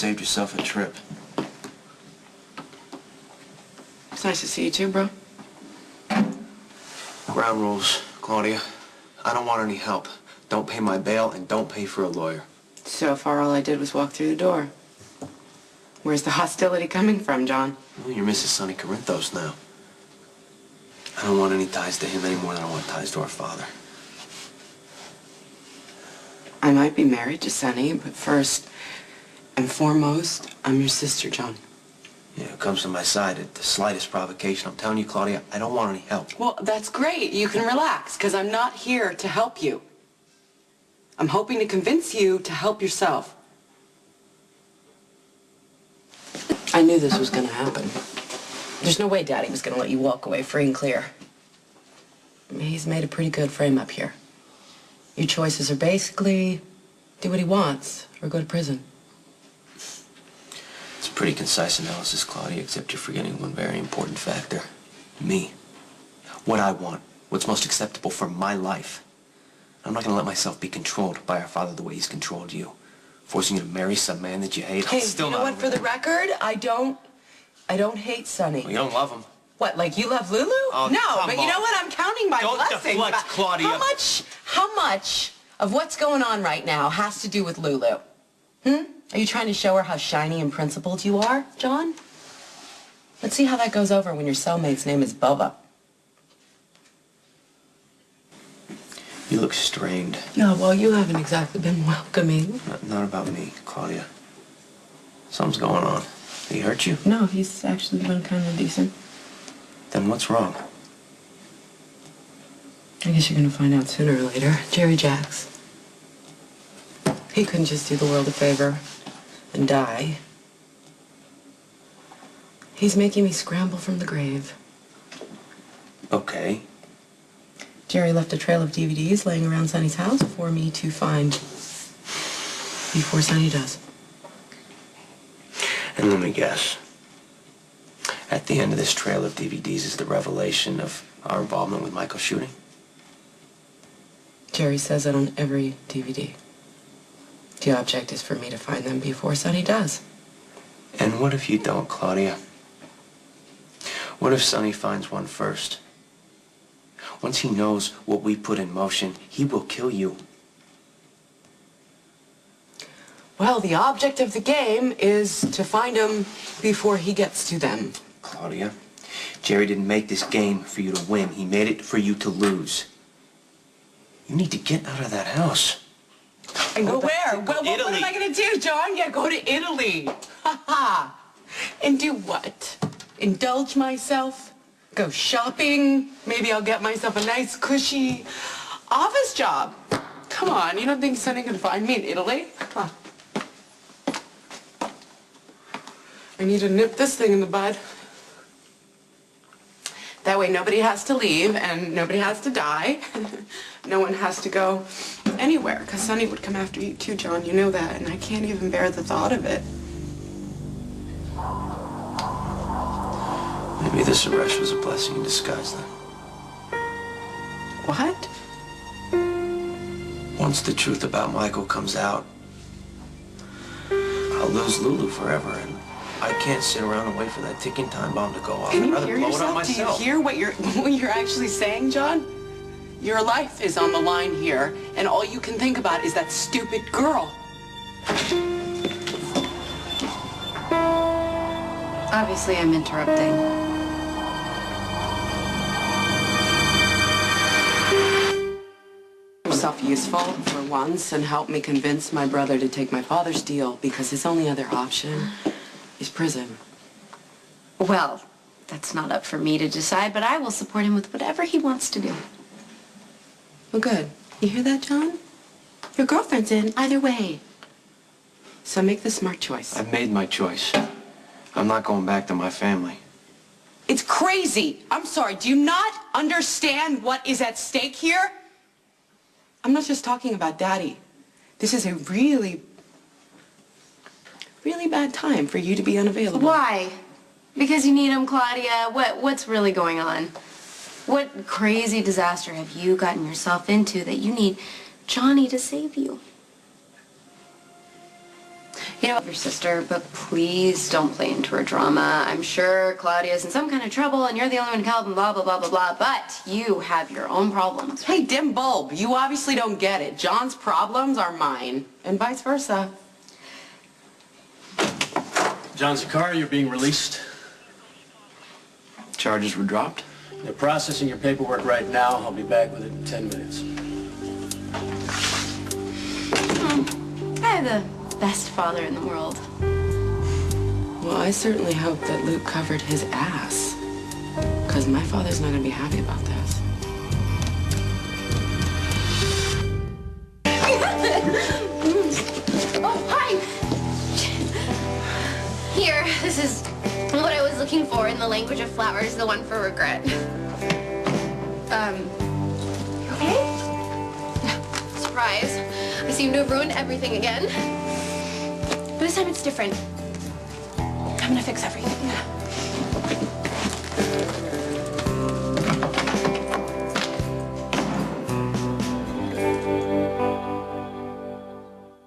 saved yourself a trip. It's nice to see you too, bro. Ground rules, Claudia. I don't want any help. Don't pay my bail and don't pay for a lawyer. So far, all I did was walk through the door. Where's the hostility coming from, John? Well, you're Mrs. Sonny Corinthos now. I don't want any ties to him any more than I want ties to our father. I might be married to Sonny, but first and foremost, I'm your sister, John. Yeah, who comes to my side at the slightest provocation. I'm telling you, Claudia, I don't want any help. Well, that's great. You can relax, because I'm not here to help you. I'm hoping to convince you to help yourself. I knew this was going to happen. There's no way Daddy was going to let you walk away free and clear. I mean, he's made a pretty good frame up here. Your choices are basically do what he wants or go to prison. It's a pretty concise analysis, Claudia, except you're forgetting one very important factor. Me. What I want. What's most acceptable for my life. I'm not going to let myself be controlled by our father the way he's controlled you. Forcing you to marry some man that you hate. Hey, Still you know what? For the record, I don't hate Sonny. Well, you don't love him. What, like you love Lulu? Oh, no, but you know what? I'm counting my blessings. Don't deflect, Claudia. How much of what's going on right now has to do with Lulu? Are you trying to show her how shiny and principled you are, John? Let's see how that goes over when your cellmate's name is Bubba. You look strained. No, well, you haven't exactly been welcoming. Not about me, Claudia. Something's going on. Did he hurt you? No, he's actually been kind of decent. Then what's wrong? I guess you're gonna find out sooner or later. Jerry Jacks. He couldn't just do the world a favor and die. He's making me scramble from the grave. Okay. Jerry left a trail of DVDs laying around Sonny's house for me to find before Sonny does. And let me guess. At the end of this trail of DVDs is the revelation of our involvement with Michael's shooting? Jerry says it on every DVD. The object is for me to find them before Sonny does. And what if you don't, Claudia? What if Sonny finds one first? Once he knows what we put in motion, he will kill you. Well, the object of the game is to find them before he gets to them. Claudia, Jerry didn't make this game for you to win. He made it for you to lose. You need to get out of that house. And go where? Well, Italy. what am I going to do, John? Yeah, go to Italy. Ha ha. And do what? Indulge myself? Go shopping? Maybe I'll get myself a nice, cushy office job. Come on, you don't think Sonny can find me in Italy? Huh. I need to nip this thing in the bud. That way nobody has to leave and nobody has to die. No one has to go anywhere, because Sonny would come after you too, John. You know that, and I can't even bear the thought of it. Maybe this arrest was a blessing in disguise then. What? Once the truth about Michael comes out, I'll lose Lulu forever, and I can't sit around and wait for that ticking time bomb to go off. Can I'd you rather hear blow it yourself? up myself. Do you hear what you're actually saying, John? Your life is on the line here, and all you can think about is that stupid girl. Obviously, I'm interrupting. Yourself useful for once and help me convince my brother to take my father's deal, because his only other option is prison. Well, that's not up for me to decide, but I will support him with whatever he wants to do. Well, good. You hear that, John? Your girlfriend's in either way. So make the smart choice. I've made my choice. I'm not going back to my family. It's crazy. I'm sorry. Do you not understand what is at stake here? I'm not just talking about Daddy. This is a really, really bad time for you to be unavailable. Why? Because you need him, Claudia? What's really going on? What crazy disaster have you gotten yourself into that you need Johnny to save you? You know, your sister, but please don't play into her drama. I'm sure Claudia's in some kind of trouble and you're the only one who can help and blah, blah, blah, blah, blah, but you have your own problems. Hey, dim bulb, you obviously don't get it. John's problems are mine, and vice versa. John Zakar, you're being released. Charges were dropped. They're processing your paperwork right now. I'll be back with it in 10 minutes. I have the best father in the world. Well, I certainly hope that Luke covered his ass. Because my father's not going to be happy about this. Oh, hi! Here, this is what I was looking for in the language of flowers, the one for regret. You okay? Surprise. I seem to have ruined everything again. But this time it's different. I'm gonna fix everything.